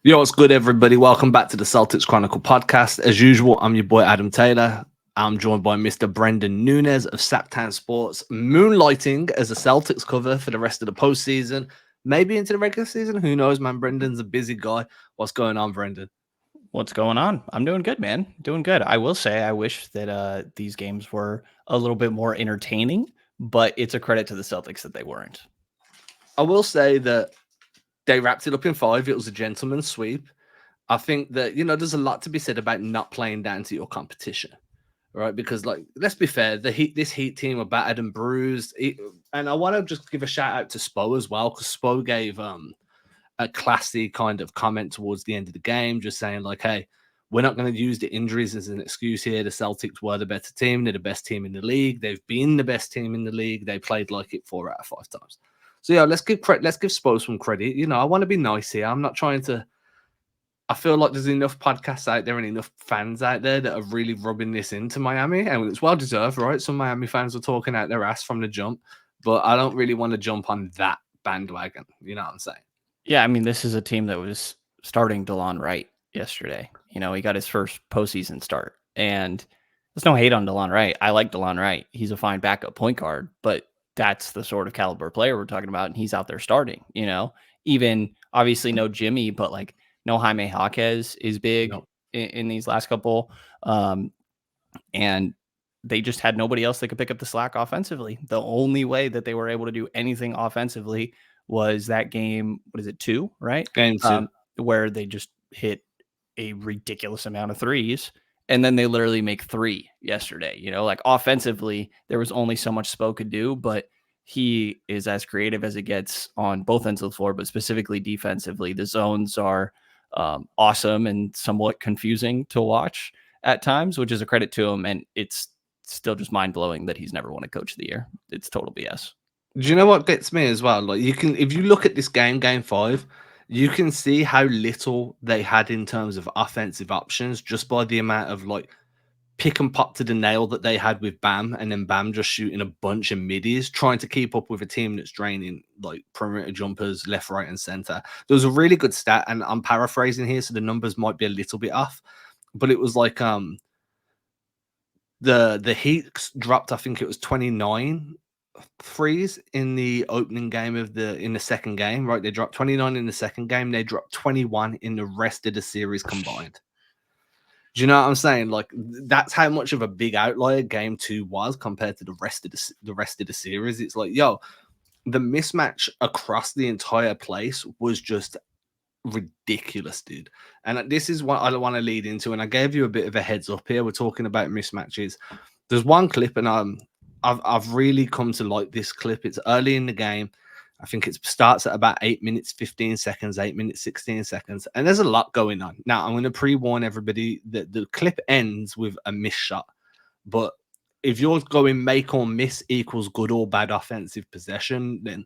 Yo, what's good, everybody? Welcome back to the Celtics Chronicle podcast. As usual, I'm your boy Adam Taylor. I'm joined by Mr. Brendan Nunez of Saptown Sports, moonlighting as a Celtics cover for the rest of the postseason, maybe into the regular season. Who knows, man? Brendan's a busy guy. What's going on, Brendan? What's going on? I'm doing good, man. Doing good. I will say I wish that these games were a little bit more entertaining, but it's a credit to the Celtics that they weren't. I will say that they wrapped it up in five. It was a gentleman's sweep. I think that, there's a lot to be said about not playing down to your competition. Right, because let's be fair, this Heat team are battered and bruised, and I want to just give a shout out to Spo as well, because Spo gave a classy kind of comment towards the end of the game, just saying like, "Hey, we're not going to use the injuries as an excuse here. The Celtics were the better team. They're the best team in the league. They've been the best team in the league. They played like it 4 out of 5 times." So yeah, let's give Spo some credit. I want to be nice here. I'm not trying to. I feel like there's enough podcasts out there and enough fans out there that are really rubbing this into Miami, and it's well deserved, right? Some Miami fans were talking out their ass from the jump, but I don't really want to jump on that bandwagon. You know what I'm saying? Yeah, I mean, this is a team that was starting DeLon Wright yesterday. He got his first postseason start, and there's no hate on DeLon Wright. I like DeLon Wright. He's a fine backup point guard, but that's the sort of caliber player we're talking about, and he's out there starting. Even obviously no Jimmy, but like no Jaime Jaquez is big No. in these last couple. And they just had nobody else that could pick up the slack offensively. The only way that they were able to do anything offensively was that game. What is it, 2, right? Game two. Where they just hit a ridiculous amount of threes. And then they literally make 3 yesterday. Like offensively, there was only so much Spo could do, but he is as creative as it gets on both ends of the floor, but specifically defensively. The zones are awesome and somewhat confusing to watch at times, which is a credit to him. And it's still just mind blowing that he's never won a coach of the year. It's total BS. Do you know what gets me as well? Like if you look at this game 5, you can see how little they had in terms of offensive options just by the amount of pick and pop to the nail that they had with Bam, and then Bam just shooting a bunch of middies, trying to keep up with a team that's draining like perimeter jumpers left, right, and center. There was a really good stat, and I'm paraphrasing here, so the numbers might be a little bit off, but it was like the Heat dropped, I think it was 29 threes in the opening game in the second game, right? They dropped 29 in the second game, they dropped 21 in the rest of the series combined. Do you know what I'm saying? Like that's how much of a big outlier game 2 was compared to the rest of the series. It's like, yo, the mismatch across the entire place was just ridiculous, dude. And this is what I want to lead into. And I gave you a bit of a heads up here. We're talking about mismatches. There's one clip, and I've really come to like this clip. It's early in the game. I think it starts at about 8 minutes, 15 seconds, 8 minutes, 16 seconds. And there's a lot going on. Now, I'm going to pre-warn everybody that the clip ends with a miss shot. But if you're going make or miss equals good or bad offensive possession, then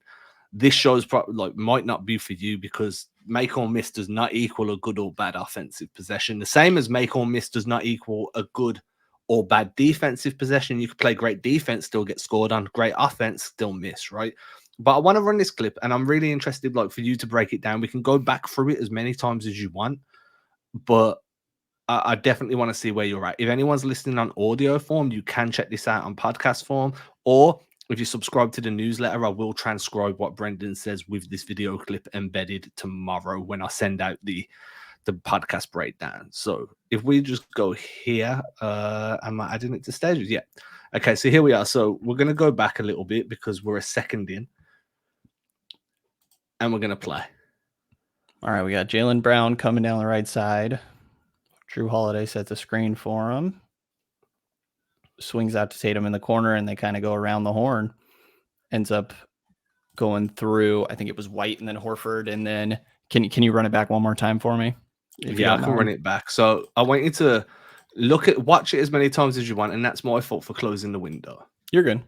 this show's might not be for you, because make or miss does not equal a good or bad offensive possession. The same as make or miss does not equal a good or bad defensive possession. You could play great defense, still get scored on, great offense, still miss, right? But I want to run this clip, and I'm really interested, for you to break it down. We can go back through it as many times as you want, but I definitely want to see where you're at. If anyone's listening on audio form, you can check this out on podcast form, or if you subscribe to the newsletter, I will transcribe what Brendan says with this video clip embedded tomorrow when I send out the podcast breakdown. So if we just go here, am I adding it to stages? Yeah. Okay, so here we are. So we're going to go back a little bit because we're a second in, and we're going to play. All right, we got Jaylen Brown coming down the right side. Drew Holiday sets a screen for him. Swings out to Tatum in the corner, and they kind of go around the horn. Ends up going through, I think it was White and then Horford. And then can you run it back one more time for me? Yeah, I can run it back. So I want you to watch it as many times as you want, and that's my fault for closing the window. You're good.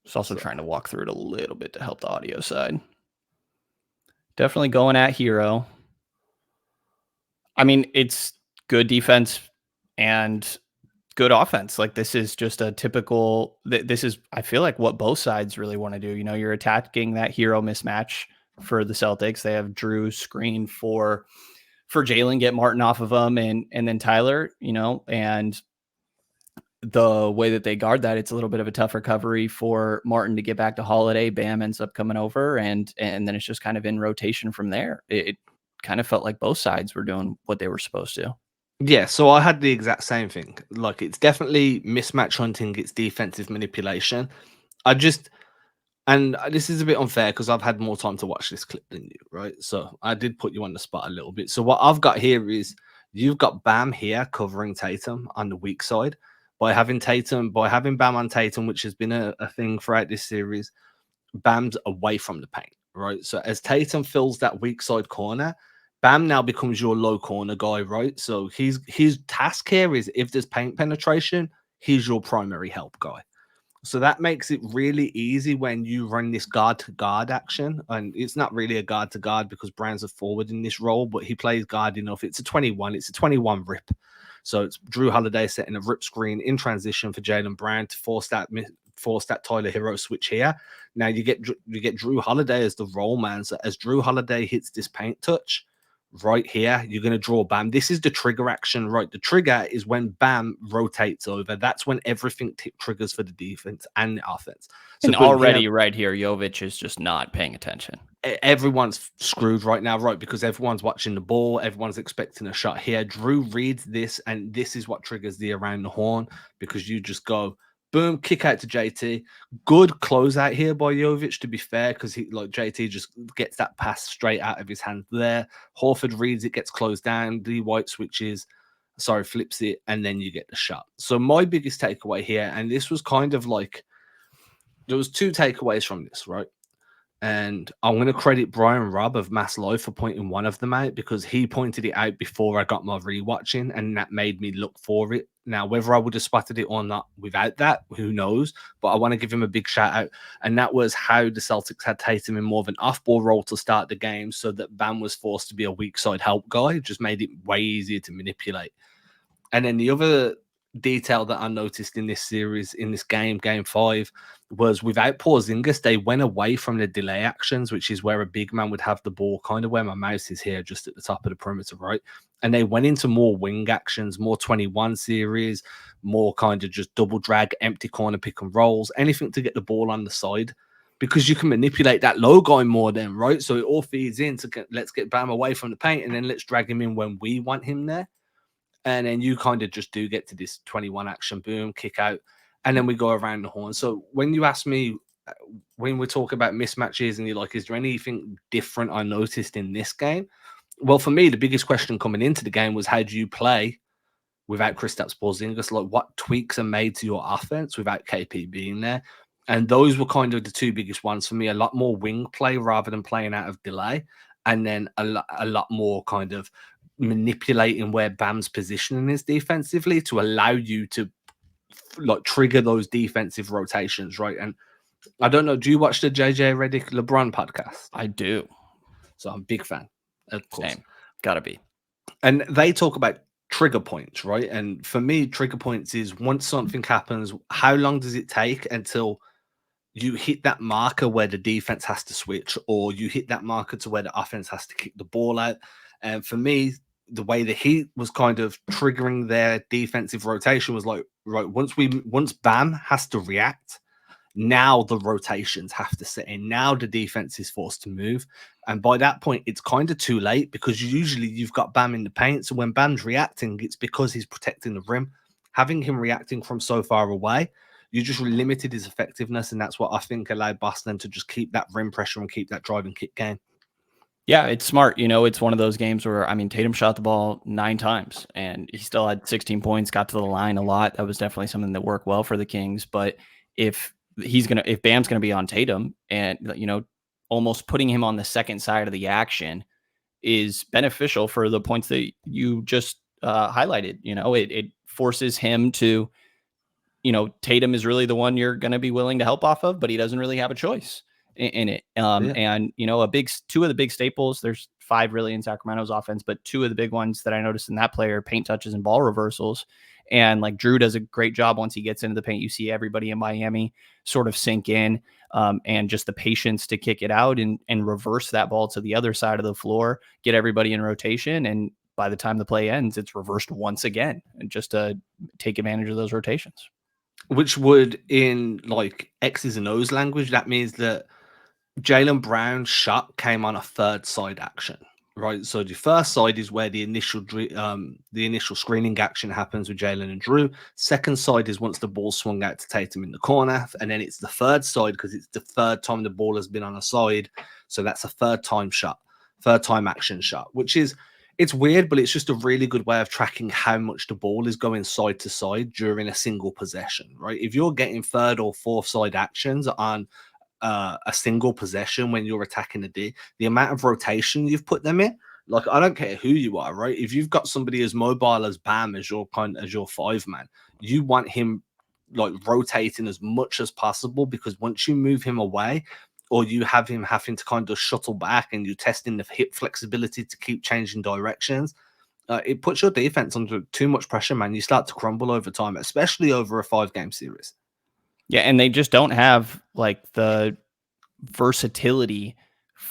Just also trying to walk through it a little bit to help the audio side. Definitely going at Hero. I mean, it's good defense and good offense. Like this is just a typical, this is, I feel like what both sides really want to do. You're attacking that Hero mismatch for the Celtics. They have Drew screen for for Jalen, get Martin off of him and then Tyler, and the way that they guard that, it's a little bit of a tough recovery for Martin to get back to Holiday. Bam ends up coming over, and then it's just kind of in rotation from there. It kind of felt like both sides were doing what they were supposed to. Yeah, so I had the exact same thing. Like, it's definitely mismatch hunting, it's defensive manipulation. And this is a bit unfair because I've had more time to watch this clip than you, right? So I did put you on the spot a little bit. So what I've got here is you've got Bam here covering Tatum on the weak side by having Bam on Tatum, which has been a thing throughout this series. Bam's away from the paint, right? So as Tatum fills that weak side corner, Bam now becomes your low corner guy, right? So his task here is if there's paint penetration, he's your primary help guy. So that makes it really easy when you run this guard to guard action. And it's not really a guard to guard because Brown's a forward in this role, but he plays guard enough. It's a 21 rip. So it's Drew Holiday setting a rip screen in transition for Jaylen Brown to force that Tyler Hero switch here. Now you get Drew Holiday as the roll man. So as Drew Holiday hits this paint touch, right here, you're going to draw Bam. This is the trigger action, right? The trigger is when Bam rotates over. That's when everything triggers for the defense and the offense. So and already right here, Jovic is just not paying attention. Everyone's screwed right now, right? Because everyone's watching the ball. Everyone's expecting a shot here. Drew reads this, and this is what triggers the around the horn because you just go, boom, kick out to JT. Good closeout here by Jovic, to be fair, because JT just gets that pass straight out of his hand there. Horford reads it, gets closed down. D White flips it, and then you get the shot. So my biggest takeaway here, and this was kind of like, there was two takeaways from this, right? And I'm going to credit Brian Robb of Mass Live for pointing one of them out because he pointed it out before I got my rewatching, and that made me look for it. Now, whether I would have spotted it or not without that, who knows? But I want to give him a big shout out. And that was how the Celtics had Tatum in more of an off-ball role to start the game so that Bam was forced to be a weak side help guy. It just made it way easier to manipulate. And then the other detail that I noticed in this series, in this game 5, was without Porzingis, they went away from the delay actions, which is where a big man would have the ball, kind of where my mouse is here, just at the top of the perimeter, right? And they went into more wing actions, more 21 series, more kind of just double drag, empty corner pick and rolls, anything to get the ball on the side, because you can manipulate that low guy more then, right? So it all feeds into let's get Bam away from the paint and then let's drag him in when we want him there. And then you kind of just do get to this 21 action, boom, kick out, and then we go around the horn. So when you ask me, when we're talking about mismatches and you're like, is there anything different I noticed in this game? Well, for me, the biggest question coming into the game was, how do you play without Kristaps Porzingis? Like, what tweaks are made to your offense without KP being there? And those were kind of the two biggest ones for me. A lot more wing play rather than playing out of delay. And then a lot more kind of manipulating where Bam's positioning is defensively to allow you to trigger those defensive rotations, right? And I don't know, do you watch the JJ Redick LeBron podcast? I do. So I'm a big fan, of course. Same. Gotta be. And they talk about trigger points, right? And for me, trigger points is once something happens, how long does it take until you hit that marker where the defense has to switch, or you hit that marker to where the offense has to kick the ball out? And for me, the way the Heat was kind of triggering their defensive rotation was like, right, once Bam has to react, now the rotations have to set in. Now the defense is forced to move. And by that point, it's kind of too late because usually you've got Bam in the paint. So when Bam's reacting, it's because he's protecting the rim. Having him reacting from so far away, you just limited his effectiveness. And that's what I think allowed Boston to just keep that rim pressure and keep that drive and kick game. Yeah, it's smart. It's one of those games where, Tatum shot the ball 9 times and he still had 16 points, got to the line a lot. That was definitely something that worked well for the Kings. But if Bam's going to be on Tatum and, almost putting him on the second side of the action is beneficial for the points that you just highlighted. It forces him to, Tatum is really the one you're going to be willing to help off of, but he doesn't really have a choice in it. And, two of the big staples, there's 5 really in Sacramento's offense, but 2 of the big ones that I noticed in that player, paint touches and ball reversals. And like Drew does a great job once he gets into the paint. You see everybody in Miami sort of sink in and just the patience to kick it out and reverse that ball to the other side of the floor, get everybody in rotation. And by the time the play ends, it's reversed once again, and just to take advantage of those rotations. Which would, in like X's and O's language, that means that Jaylen Brown's shot came on a third side action, right? So the first side is where the initial screening action happens with Jalen and Drew. Second side is once the ball swung out to Tatum in the corner, and then it's the third side because it's the third time the ball has been on a side. So that's a third time action shot, which is, it's weird, but it's just a really good way of tracking how much the ball is going side to side during a single possession, right? If you're getting third or fourth side actions on a single possession when you're attacking the D, the amount of rotation you've put them in, like, I don't care who you are, right? If you've got somebody as mobile as Bam as your 5-man, you want him like rotating as much as possible, because once you move him away, or you have him having to kind of shuttle back and you're testing the hip flexibility to keep changing directions, it puts your defense under too much pressure, man. You start to crumble over time, especially over a 5-game series. Yeah, and they just don't have like the versatility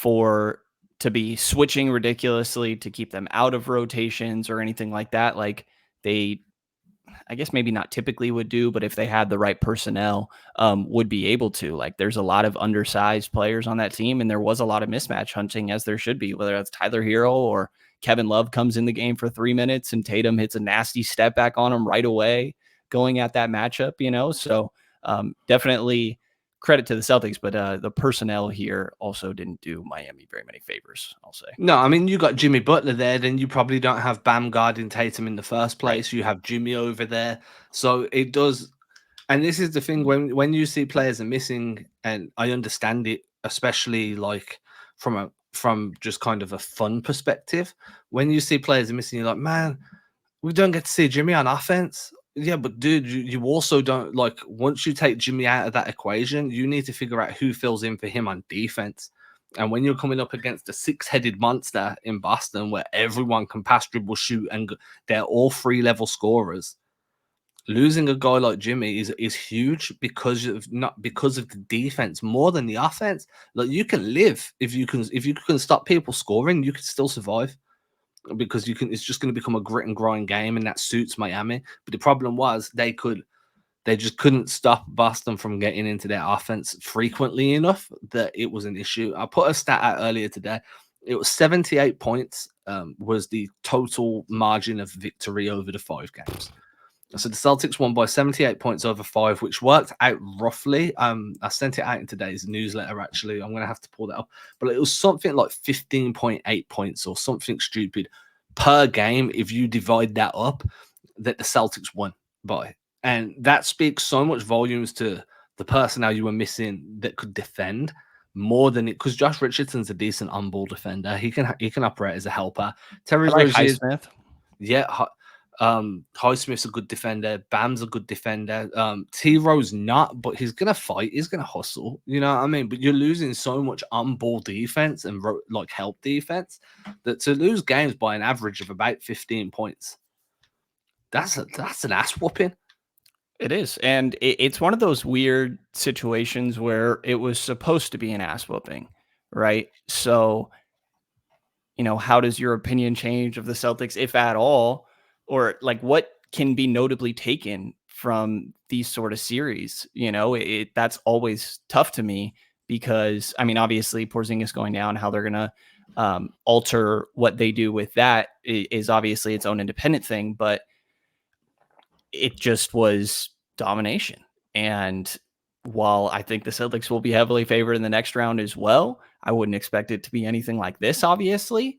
to be switching ridiculously to keep them out of rotations or anything like that. Like they, I guess maybe not typically would do, but if they had the right personnel, would be able to. Like there's a lot of undersized players on that team, and there was a lot of mismatch hunting, as there should be, whether that's Tyler Hero or Kevin Love comes in the game for 3 minutes and Tatum hits a nasty step back on him right away going at that matchup, So definitely credit to the Celtics, but the personnel here also didn't do Miami very many favors, I'll say. No, I mean, you got Jimmy Butler there, then you probably don't have Bam guarding Tatum in the first place. Right. You have Jimmy over there. So it does. And this is the thing, when you see players are missing, and I understand it, especially like from just kind of a fun perspective, when you see players are missing, you're like, man, we don't get to see Jimmy on offense. Yeah, but dude, you also don't, like, once you take Jimmy out of that equation, you need to figure out who fills in for him on defense. And when you're coming up against a 6-headed monster in Boston, where everyone can pass, dribble, shoot, and they're all 3-level scorers, losing a guy like Jimmy is huge because of the defense more than the offense. Like, you can live if you can stop people scoring, you can still survive, because it's just going to become a grit and grind game, and that suits Miami. But the problem was they just couldn't stop Boston from getting into their offense frequently enough that it was an issue. I put a stat out earlier today. It was 78 points was the total margin of victory over the 5 games. So the Celtics won by 78 points over 5, which worked out roughly. I sent it out in today's newsletter, actually. I'm going to have to pull that up. But it was something like 15.8 points or something stupid per game if you divide that up, that the Celtics won by. And that speaks so much volumes to the personnel you were missing that could defend more than it, because Josh Richardson's a decent on-ball defender. He can operate as a helper. Terry Highsmith. Yeah. Highsmith's a good defender. Bam's a good defender. T-Row's not, but he's gonna fight. He's gonna hustle. You know what I mean? But you're losing so much on-ball defense and like help defense that to lose games by an average of about 15 points, that's an ass whooping. It is, and it's one of those weird situations where it was supposed to be an ass whooping, right? So, how does your opinion change of the Celtics, if at all? Or like, what can be notably taken from these sort of series? That's always tough to me, because I mean, obviously Porzingis going down, how they're going to alter what they do with that is obviously its own independent thing, but it just was domination. And while I think the Celtics will be heavily favored in the next round as well, I wouldn't expect it to be anything like this, obviously.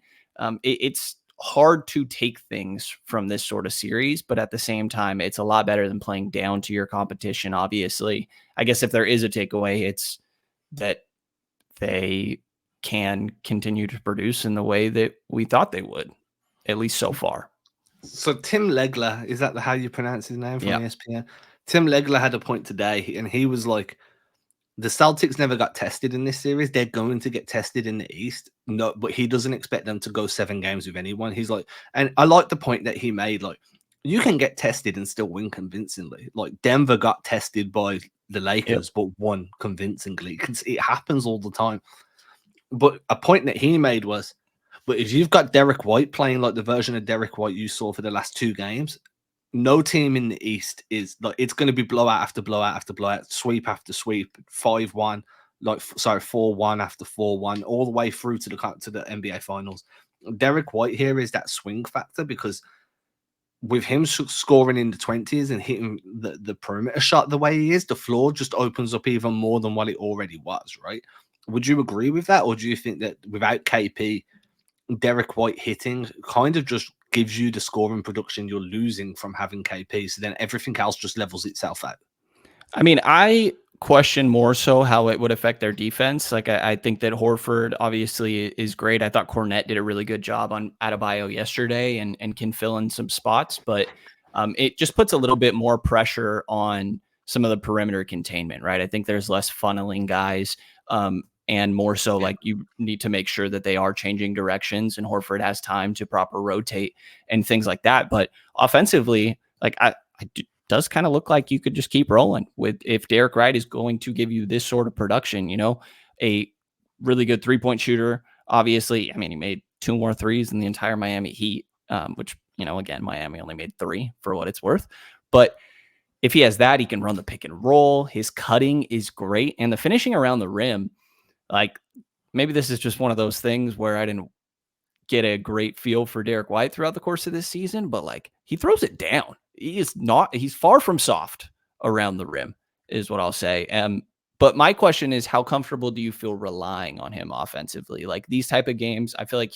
It's hard to take things from this sort of series, but at the same time, it's a lot better than playing down to your competition, obviously. I guess if there is a takeaway, it's that they can continue to produce in the way that we thought they would, at least so far. So Tim Legler, is that how you pronounce his name from ESPN? Tim Legler had a point today, and he was like, the Celtics never got tested in this series. They're going to get tested in the East. No, but he doesn't expect them to go 7 games with anyone. He's like, and I like the point that he made, like, you can get tested and still win convincingly. Like, Denver got tested by the Lakers, but won convincingly. It happens all the time. But a point that he made was, But if you've got Derek White playing like the version of Derek White you saw for the last 2 games, no team in the East is like, it's going to be blowout after blowout after blowout, sweep after sweep, 5-1, 4-1 after 4-1, all the way through to the NBA Finals. Derek White here is that swing factor because with him scoring in the 20s and hitting the perimeter shot the way he is, the floor just opens up even more than what it already was, right? Would you agree with that? Or do you think that without KP, Derek White hitting kind of just gives you the scoring production you're losing from having KP, so then everything else just levels itself out? I mean, I question more so how it would affect their defense. Like, I think that Horford obviously is great. I thought Cornette did a really good job on Adebayo yesterday and can fill in some spots, but it just puts a little bit more pressure on some of the perimeter containment, right? I think there's less funneling guys. And more so, like, you need to make sure that they are changing directions and Horford has time to proper rotate and things like that. But offensively, like, does kind of look like you could just keep rolling with, if Derek White is going to give you this sort of production, a really good 3-point shooter. Obviously, I mean, he made 2 more threes in the entire Miami Heat, which, again, Miami only made 3 for what it's worth. But if he has that, he can run the pick and roll. His cutting is great. And the finishing around the rim, like, maybe this is just one of those things where I didn't get a great feel for Derek White throughout the course of this season, but like, he throws it down. He's far from soft around the rim, is what I'll say. But my question is, how comfortable do you feel relying on him offensively? Like, these type of games, I feel like,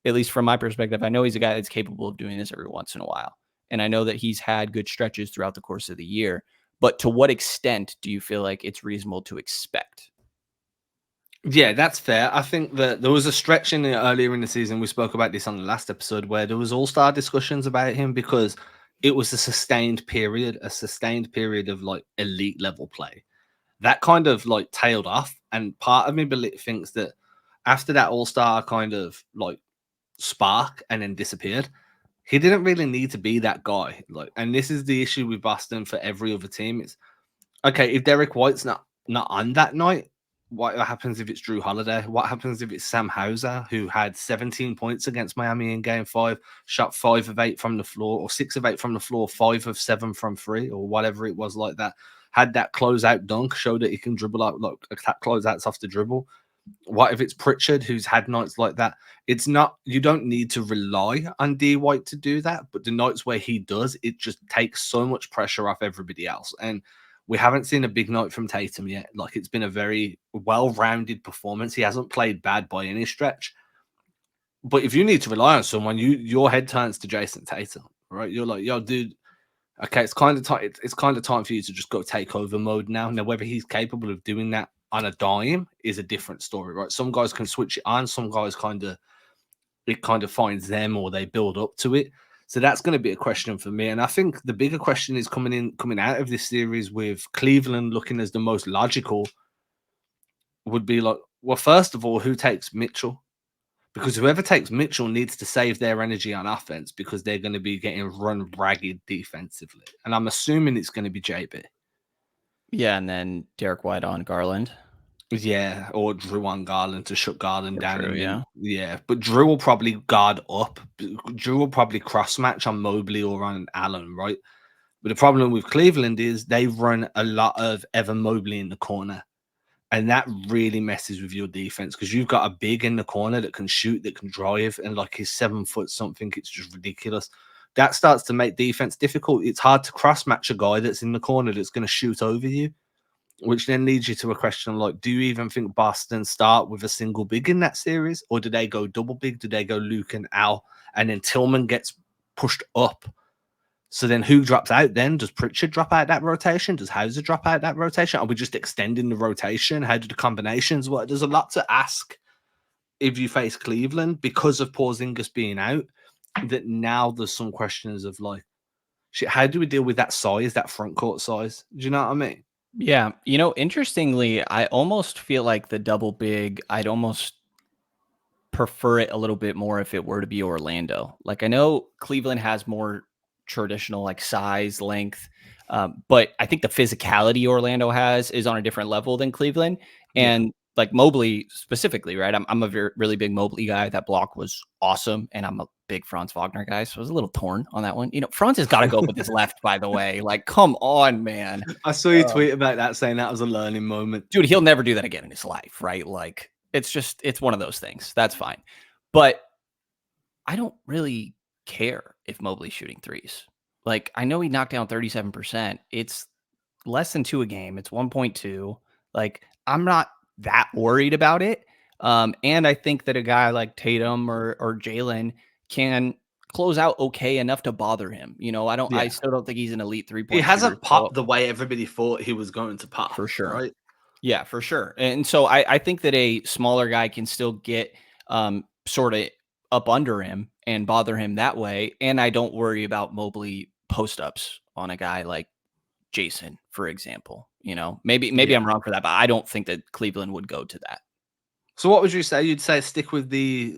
at least from my perspective, I know he's a guy that's capable of doing this every once in a while. And I know that he's had good stretches throughout the course of the year. But to what extent do you feel like it's reasonable to expect? Yeah, that's fair. I think that there was a stretch earlier in the season. We spoke about this on the last episode where there was all-star discussions about him because it was a sustained period of like elite level play. That kind of like tailed off, and part of me thinks that after that all-star kind of like spark and then disappeared, he didn't really need to be that guy. Like, and this is the issue with Boston for every other team. It's okay if Derek White's not on that night. What happens if it's Drew Holiday? What happens if it's Sam Hauser, who had 17 points against Miami in Game 5, shot 5 of 8 from the floor, or 6 of 8 from the floor, 5 of 7 from 3, or whatever it was like that? Had that closeout dunk, showed that he can dribble out, like attack closeouts off the dribble. What if it's Pritchard, who's had nights like that? It's not, you don't need to rely on D White to do that, but the nights where he does, it just takes so much pressure off everybody else. And we haven't seen a big night from Tatum yet. Like, it's been a very well-rounded performance. He hasn't played bad by any stretch. But if you need to rely on someone, your head turns to Jason Tatum, right? You're like, yo, dude, okay, it's kind of time. It's kind of time for you to just go take over mode now. Now, whether he's capable of doing that on a dime is a different story, right? Some guys can switch it on. Some guys it kind of finds them, or they build up to it. So that's going to be a question for me. And I think the bigger question is coming out of this series with Cleveland looking as the most logical would be like, well, first of all, who takes Mitchell? Because whoever takes Mitchell needs to save their energy on offense because they're going to be getting run ragged defensively. And I'm assuming it's going to be JB. Yeah, and then Derek White on Garland. Yeah, or Drew on Garland to shut Garland down. Drew, And then, yeah. but Drew will probably guard up. Drew will probably cross match on Mobley or on Allen, right? But the problem with Cleveland is they run a lot of Evan Mobley in the corner. And that really messes with your defense because you've got a big in the corner that can shoot, that can drive, and like he's 7 foot something. It's just ridiculous. That starts to make defense difficult. It's hard to cross match a guy that's in the corner that's going to shoot over you, which then leads you to a question like, do you even think Boston start with a single big in that series? Or do they go double big? Do they go Luke and Al? And then Tillman gets pushed up. So then who drops out then? Does Pritchard drop out that rotation? Does Hauser drop out that rotation? Are we just extending the rotation? How do the combinations work? There's a lot to ask if you face Cleveland because of Porzingis being out, that now there's some questions of like, shit, how do we deal with that size, that front court size? Do you know what I mean? Yeah. Interestingly, I almost feel like the double big, I'd almost prefer it a little bit more if it were to be Orlando. Like, I know Cleveland has more traditional like size, length, but I think the physicality Orlando has is on a different level than Cleveland. Yeah. And like Mobley specifically, right? I'm a really big Mobley guy. That block was awesome, and I'm a big Franz Wagner guy, so I was a little torn on that one. Franz has got to go with his left, by the way. Like, come on, man. I saw you tweet about that, saying that was a learning moment. Dude, he'll never do that again in his life, right? Like, it's one of those things. That's fine. But I don't really care if Mobley's shooting threes. Like, I know he knocked down 37%. It's less than 2 a game. It's 1.2. Like, I'm not that worried about it. And I think that a guy like Tatum or Jalen can close out okay enough to bother him. I still don't think he's an elite 3-point He shooter. hasn't popped the way everybody thought he was going to pop. For sure. Right? Yeah, for sure. And so I think that a smaller guy can still get sort of up under him and bother him that way. And I don't worry about Mobley post-ups on a guy like Jason, for example. Maybe I'm wrong for that, but I don't think that Cleveland would go to that. So what would you say? You'd say stick with the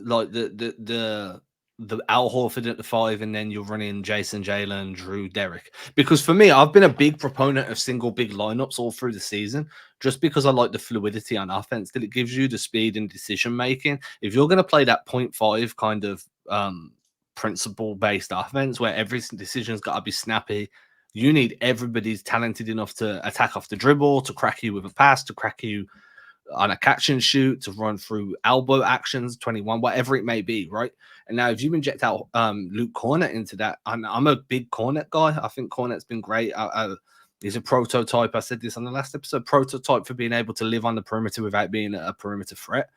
Al Horford at the 5, and then you're running Jason, Jalen, Drew, Derek. Because for me, I've been a big proponent of single big lineups all through the season, just because I like the fluidity on offense that it gives you, the speed and decision making. If you're going to play that 0.5 kind of principle based offense where every decision's got to be snappy, you need everybody's talented enough to attack off the dribble, to crack you with a pass, to crack you on a catch and shoot, to run through elbow actions, 21, whatever it may be, right? And now if you inject out Luke Cornett into that, I'm a big Cornett guy. I think Cornett's been great. He's a prototype. I said this on the last episode, prototype for being able to live on the perimeter without being a perimeter threat.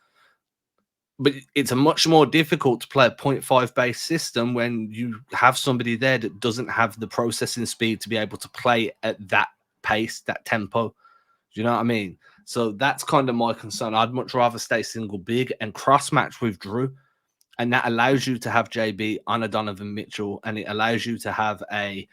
But it's a much more difficult to play a 0.5 base system when you have somebody there that doesn't have the processing speed to be able to play at that pace, that tempo. Do you know what I mean? So that's kind of my concern. I'd much rather stay single big and cross match with Drew. And that allows you to have JB on a Donovan Mitchell, and it allows you to have a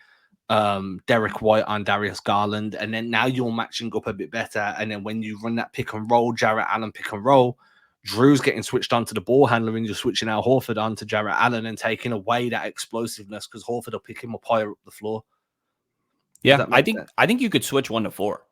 Derek White on Darius Garland. And then now you're matching up a bit better. And then when you run that pick and roll, Jarrett Allen pick and roll, Drew's getting switched onto the ball handler, and you're switching out Horford onto Jarrett Allen and taking away that explosiveness because Horford will pick him up higher up the floor. Yeah, I think you could switch 1 to 4,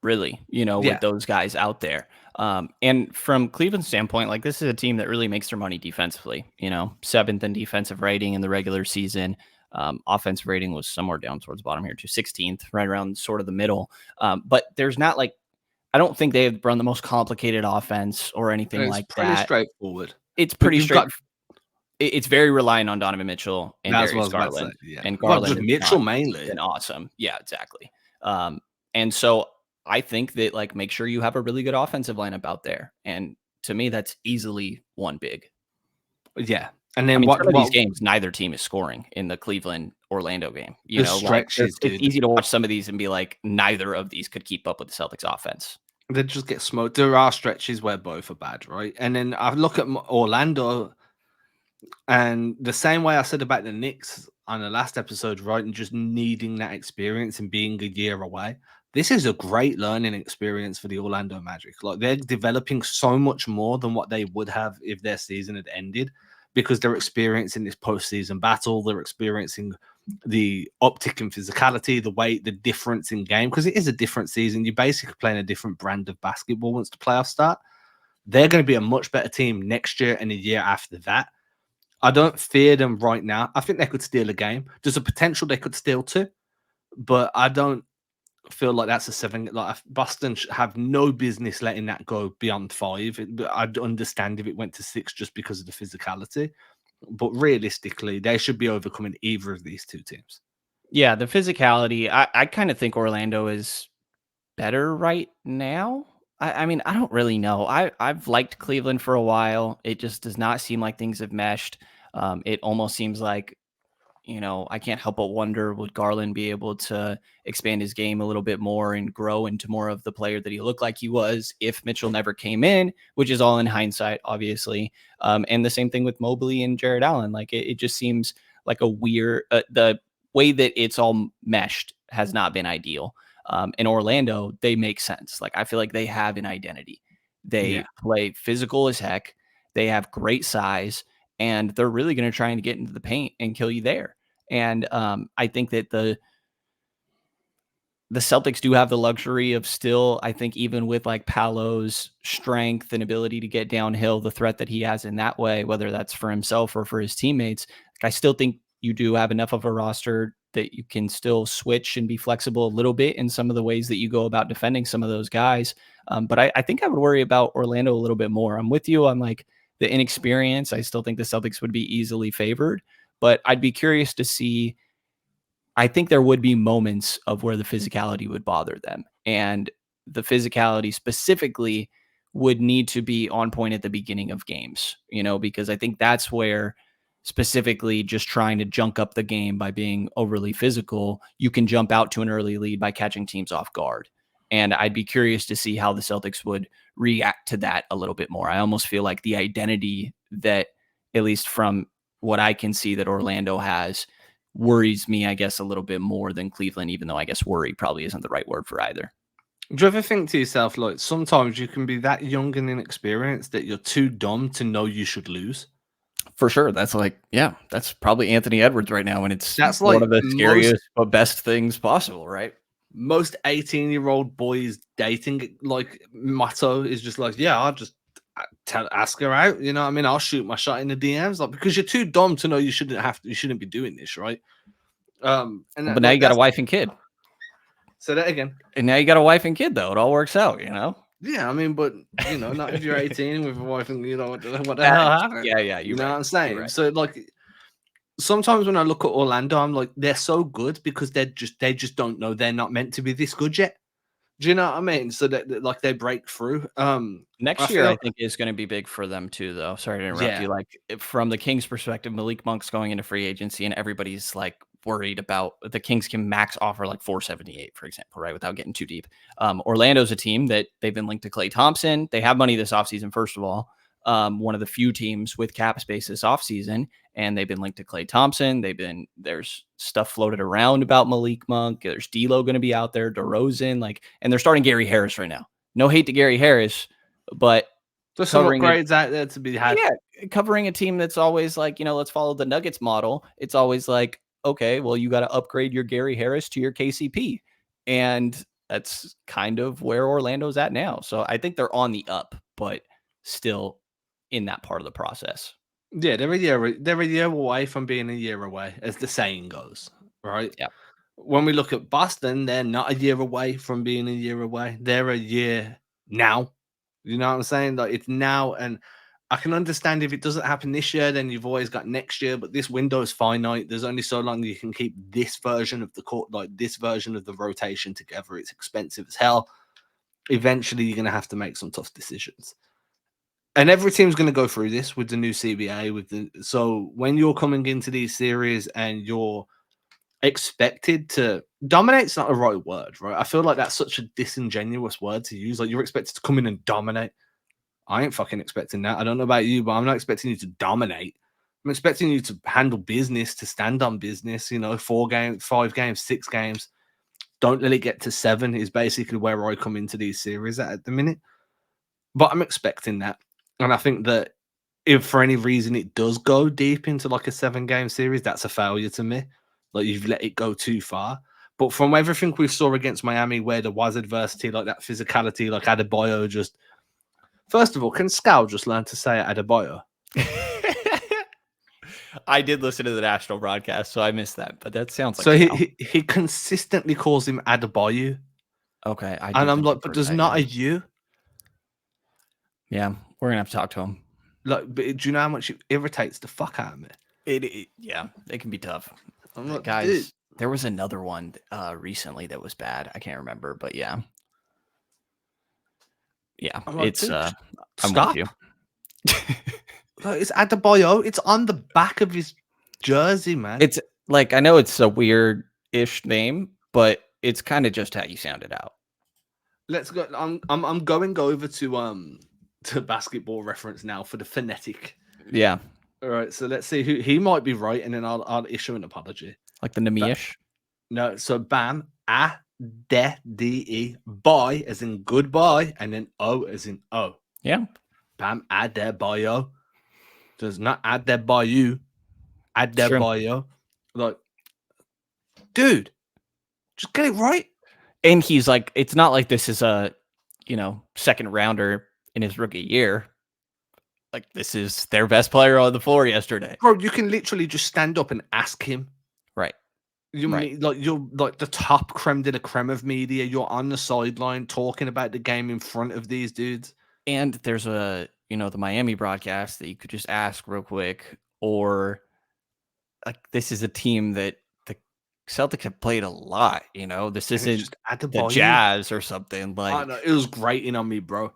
really, Yeah. with those guys out there. And from Cleveland's standpoint, like, this is a team that really makes their money defensively. 7th in defensive rating in the regular season. Offensive rating was somewhere down towards the bottom here to 16th, right around sort of the middle. But there's not like, I don't think they have run the most complicated offense or anything like that. It's pretty straightforward. It's pretty straightforward. It's very reliant on Donovan Mitchell and Darius Garland. Yeah. And Garland, just Mitchell mainly. And awesome. Yeah, exactly. And so I think that, like, make sure you have a really good offensive lineup out there. And to me, that's easily 1 big. Yeah. And then these games, neither team is scoring in the Cleveland Orlando game. It's easy to watch some of these and be like, neither of these could keep up with the Celtics offense. They just get smoked. There are stretches where both are bad, right? And then I look at Orlando, and the same way I said about the Knicks on the last episode, right? And just needing that experience and being a year away. This is a great learning experience for the Orlando Magic. Like, they're developing so much more than what they would have if their season had ended, because they're experiencing this postseason battle. They're experiencing the uptick in physicality, the difference in game, because it is a different season. You're basically playing a different brand of basketball once the playoffs start. They're going to be a much better team next year and the year after that. I don't fear them right now. I think they could steal a game. There's a potential they could steal 2, but I don't feel like that's a 7. Like, Boston have no business letting that go beyond 5. I'd understand if it went to 6 just because of the physicality, but realistically, they should be overcoming either of these 2 teams. Yeah, the physicality. I kind of think Orlando is better right now. I mean, I don't really know. I've liked Cleveland for a while. It just does not seem like things have meshed. It almost seems like, I can't help but wonder, would Garland be able to expand his game a little bit more and grow into more of the player that he looked like he was if Mitchell never came in, which is all in hindsight, obviously. And the same thing with Mobley and Jared Allen. Like, it just seems like a weird, the way that it's all meshed has not been ideal. In Orlando, they make sense. Like, I feel like they have an identity. They play physical as heck. They have great size, and they're really going to try and get into the paint and kill you there. And I think that the Celtics do have the luxury of still, I think, even with like Paolo's strength and ability to get downhill, the threat that he has in that way, whether that's for himself or for his teammates, like, I still think you do have enough of a roster that you can still switch and be flexible a little bit in some of the ways that you go about defending some of those guys. But I think I would worry about Orlando a little bit more. I'm with you on like the inexperience. I still think the Celtics would be easily favored, but I'd be curious to see. I think there would be moments of where the physicality would bother them. And the physicality specifically would need to be on point at the beginning of games, because I think that's where specifically just trying to junk up the game by being overly physical, you can jump out to an early lead by catching teams off guard. And I'd be curious to see how the Celtics would react to that a little bit more. I almost feel like the identity that, at least from what I can see, that Orlando has worries me, I guess, a little bit more than Cleveland, even though I guess worry probably isn't the right word for either. Do you ever think to yourself, like, sometimes you can be that young and inexperienced that you're too dumb to know you should lose? For sure. That's like, yeah, that's probably Anthony Edwards right now. And it's That's one like of the scariest but best things possible, right? most 18-year-old boys dating like motto is just like, yeah, I'll just ask her out. You know what I mean? I'll shoot my shot in the DMs, like, because you're too dumb to know you shouldn't be doing this, right? And But now you got a wife and kid. Say that again. And now you got a wife and kid, though. It all works out, Yeah, I mean, but not if you're 18 with a wife and what the hell happened? Yeah, you know what I'm saying? Right. So like sometimes when I look at Orlando, I'm like, they're so good because they just don't know they're not meant to be this good yet. Do you know what I mean? So that like they break through. Next year, I think, is going to be big for them too, though. Sorry to interrupt you. Like, from the Kings' perspective, Malik Monk's going into free agency, and everybody's like worried about the Kings can max offer like 478, for example, right? Without getting too deep. Orlando's a team that they've been linked to Klay Thompson. They have money this offseason, first of all. One of the few teams with cap space this offseason, and they've been linked to Klay Thompson. There's stuff floated around about Malik Monk. There's D'Lo going to be out there, DeRozan, and they're starting Gary Harris right now. No hate to Gary Harris, but there's some upgrades out there to be had. Yeah, covering a team that's always like, let's follow the Nuggets model. It's always like, okay, well, you got to upgrade your Gary Harris to your KCP. And that's kind of where Orlando's at now. So I think they're on the up, but still in that part of the process. Yeah, they're a year away from being a year away, as the saying goes, right? Yeah. When we look at Boston, they're not a year away from being a year away. They're a year now. You know what I'm saying? Like, it's now, and I can understand if it doesn't happen this year, then you've always got next year. But this window is finite. There's only so long you can keep this version of the court, like this version of the rotation together. It's expensive as hell. Eventually, you're going to have to make some tough decisions. And every team's going to go through this with the new CBA. So when you're coming into these series and you're expected to dominate's not the right word, right? I feel like that's such a disingenuous word to use. Like, you're expected to come in and dominate. I ain't fucking expecting that. I don't know about you, but I'm not expecting you to dominate. I'm expecting you to handle business, to stand on business. 4 games, 5 games, 6 games. Don't let it get to 7 is basically where I come into these series at the minute. But I'm expecting that. And I think that if for any reason it does go deep into like a 7-game series, that's a failure to me. Like, you've let it go too far. But from everything we saw against Miami, where there was adversity, like that physicality, like Adebayo just... First of all, can Scal just learn to say Adebayo? I did listen to the national broadcast, so I missed that. But that sounds like... So he consistently calls him Adebayo. Okay. And I'm like, but there's not a U. Yeah, we're going to have to talk to him. Like, but do you know how much it irritates the fuck out of me? Yeah, it can be tough. I'm like, guys, dude. There was another one recently that was bad. I can't remember, but yeah. Yeah, Like, it's... I'm with you. Like, it's Adebayo. It's on the back of his jersey, man. It's like, I know it's a weird-ish name, but it's kind of just how you sound it out. Let's go. I'm going over to Basketball Reference now for the phonetic. Yeah. All right. So let's see who he might be right, and then I'll issue an apology. Like the Namish? No. So Bam A-D-E, buy as in goodbye, and then O as in O. Yeah. Bam Adebayo. Does not Adebayo. Adebayo. Like, dude, just get it right. And he's like, it's not like this is a, second rounder in his rookie year. Like, this is their best player on the floor yesterday. Bro, you can literally just stand up and ask him. Right. You're like the top creme de la creme of media. You're on the sideline talking about the game in front of these dudes. And there's the Miami broadcast that you could just ask real quick, or like, this is a team that the Celtics have played a lot. This isn't just the Jazz or something. I Like, know, it was grating on me, bro.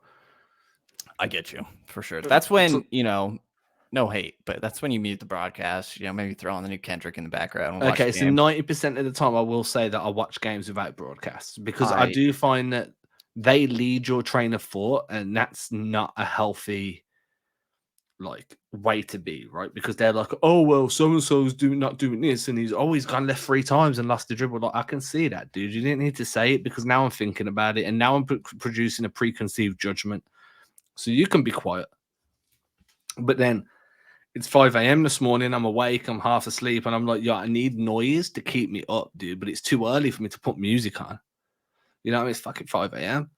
I get you for sure. That's when no hate, but that's when you mute the broadcast. Maybe throw on the new Kendrick in the background. And watch Okay, the so game. 90% of the time, I will say that I watch games without broadcasts because I do find that they lead your train of thought, and that's not a healthy way to be, right? Because they're like, oh well, so and so's not doing this, and he's always gone left 3 times and lost the dribble. Like, I can see that, dude. You didn't need to say it because now I'm thinking about it, and now I'm producing a preconceived judgment. So you can be quiet, but then it's 5 a.m. this morning. I'm awake. I'm half asleep, and I'm like, yeah, I need noise to keep me up, dude. But it's too early for me to put music on. You know what I mean? It's fucking 5 a.m.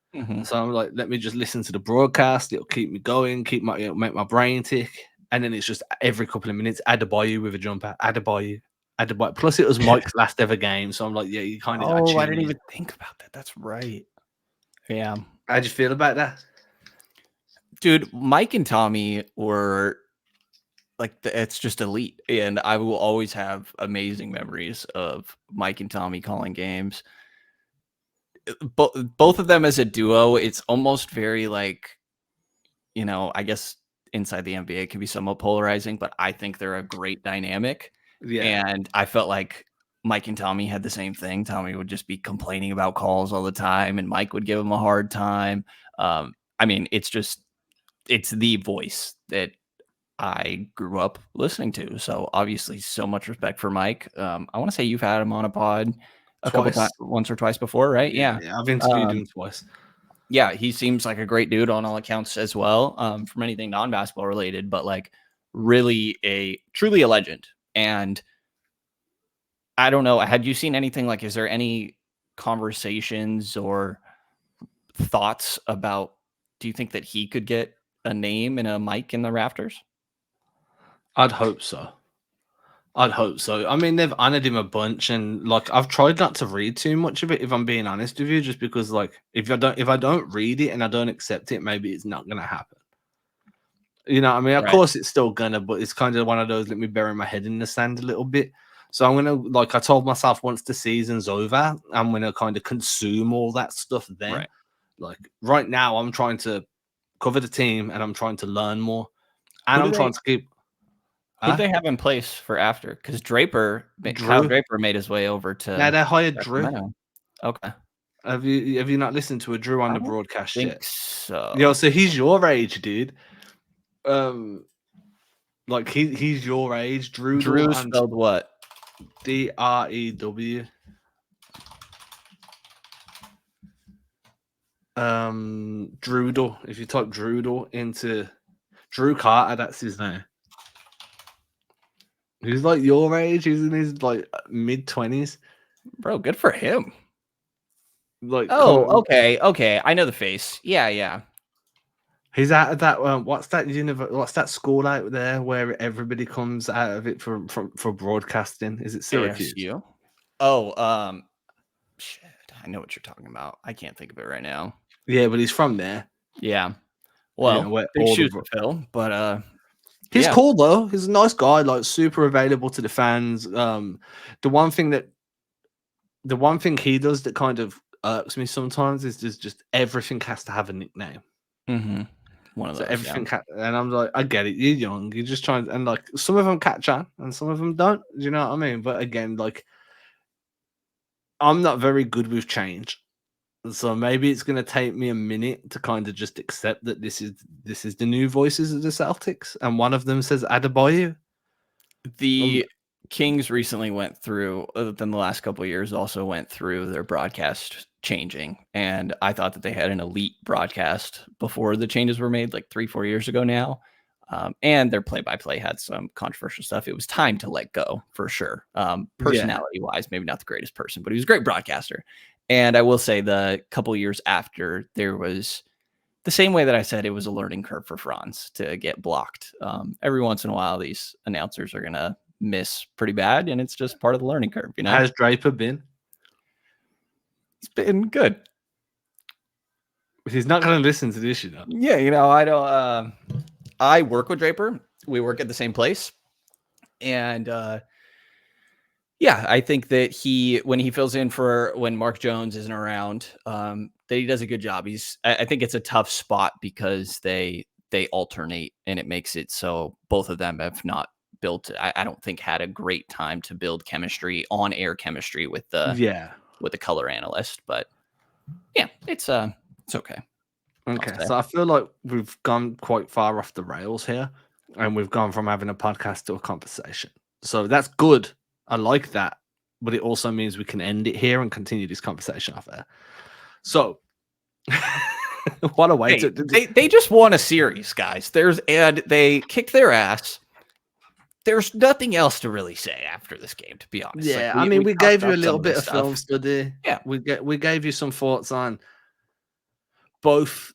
So I'm like, let me just listen to the broadcast. It'll keep me going, make my brain tick. And then it's just every couple of minutes, Adebayo with a jumper, Adebayo. Plus, it was Mike's last ever game. So I'm like, yeah, you kind of. Oh, I didn't even think about that. That's right. Yeah. How'd you feel about that? Dude, Mike and Tommy were like, it's just elite. And I will always have amazing memories of Mike and Tommy calling games. Both of them as a duo, it's almost very like, I guess inside the NBA can be somewhat polarizing, but I think they're a great dynamic. Yeah. And I felt like Mike and Tommy had the same thing. Tommy would just be complaining about calls all the time, and Mike would give him a hard time. I mean, it's the voice that I grew up listening to. So obviously, so much respect for Mike. I want to say you've had him on a pod couple times, once or twice before, right? Yeah. I've interviewed him twice. Yeah, he seems like a great dude on all accounts as well, from anything non-basketball related, but like truly a legend. And I don't know, had you seen anything, like, is there any conversations or thoughts about, do you think that he could get a name and a mic in the rafters? I'd hope so. I mean, they've honored him a bunch, and I've tried not to read too much of it, if I'm being honest with you, just because if I don't read it and I don't accept it, maybe it's not gonna happen. You know what I mean? Of course it's still gonna, but it's kind of one of those, let me bury my head in the sand a little bit. So I'm gonna, I told myself, once the season's over, I'm gonna kind of consume all that stuff then. Right now, I'm trying to cover the team and I'm trying to learn more. And I'm trying to keep. Who do they have in place for after? Because Kyle Draper made his way over to. Now they hired Drew. Okay. Have you not listened to a Drew on the broadcast yet? So. Yo, so he's your age, dude. He's your age. Drew spelled what? Drew. Drudel. If you type Drudel into Drew Carter, that's his name. He's your age. He's in his mid-20s. Bro, good for him. Okay. I know the face. Yeah. He's out of that. What's that school out there where everybody comes out of it for broadcasting? Is it Syracuse? ASU? Oh, shit. I know what you're talking about. I can't think of it right now. Yeah, but he's from there. Yeah. Well, big shoes to fill, but he's cool though. He's a nice guy, super available to the fans. The one thing he does that kind of irks me sometimes is just everything has to have a nickname. Mm-hmm. One of those. Everything, and I'm like, I get it. You're young. You're just trying, and some of them catch on, and some of them don't. Do you know what I mean? But again, I'm not very good with change. So maybe it's going to take me a minute to kind of just accept that this is the new voices of the Celtics, and one of them says Adebayo. The Kings recently went through, within the last couple of years, also went through their broadcast changing, and I thought that they had an elite broadcast before the changes were made, 3-4 years ago now. And their play-by-play had some controversial stuff. It was time to let go, for sure. Personality-wise, maybe not the greatest person, but he was a great broadcaster. And I will say the couple years after, there was the same way that I said it was a learning curve for Franz to get blocked. Every once in a while, these announcers are going to miss pretty bad, and it's just part of the learning curve, you know? How's Draper been? It's been good. He's not going to listen to this, you know. Yeah, you know, I don't. I work with Draper. We work at the same place, and yeah, I think that when he fills in for when Mark Jones isn't around, that he does a good job. I think it's a tough spot because they alternate, and it makes it so both of them have not built. I don't think had a great time to build chemistry, on air chemistry with the color analyst, but yeah, it's okay. Okay, so I feel like we've gone quite far off the rails here, and we've gone from having a podcast to a conversation. So that's good. I like that, but it also means we can end it here and continue this conversation off air. So, what a way Hey, to they just won a series, guys. They kicked their ass. There's nothing else to really say after this game, to be honest. Yeah, Like, I mean, we gave talked you a about little some bit this of film stuff. study. Yeah, we gave you some thoughts on both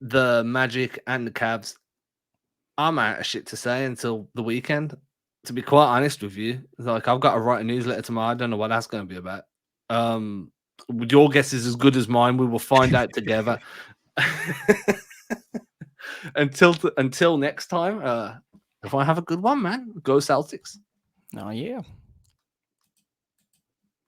the Magic and the Cavs. I'm out of shit to say until the weekend. To be quite honest with you, like I've got to write a newsletter tomorrow. I don't know what that's going to be about. Your guess is as good as mine. We will find out together. Until next time. If I have a good one, man, go Celtics. Oh yeah.